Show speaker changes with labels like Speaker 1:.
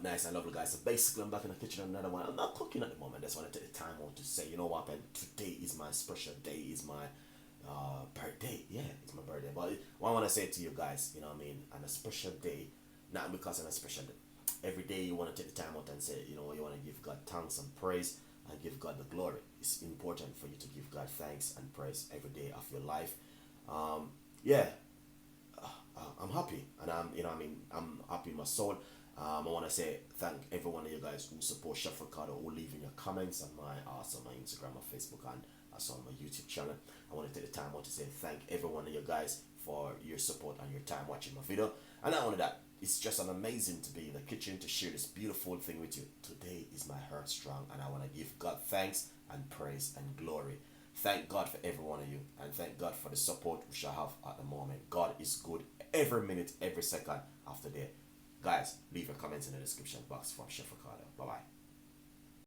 Speaker 1: Nice and lovely, guys. So basically, I'm back in the kitchen on another one. I'm not cooking at the moment. That's why I take the time out to say, you know what, man, today is my special day. Is my birthday. Yeah, it's my birthday. But what I want to say to you guys, you know what I mean, on a special day, not because on a special day. Every day you want to take the time out and say, you know, you want to give God thanks and praise and give God the glory. It's important for you to give God thanks and praise every day of your life. Yeah, I'm happy, and I'm happy in my soul. I want to say thank every one of you guys who support Chef Ricardo, who leave in your comments on my my Instagram, my Facebook, and also on my YouTube channel. I want to take the time out to say thank every one of you guys for your support and your time watching my video. And not only that, it's just an amazing to be in the kitchen to share this beautiful thing with you. Today is my heart strong, and I want to give God thanks and praise and glory. Thank God for every one of you, and thank God for the support we shall have at the moment. God is good every minute, every second of the day. Guys, leave your comments in the description box from Chef Ricardo. Bye bye.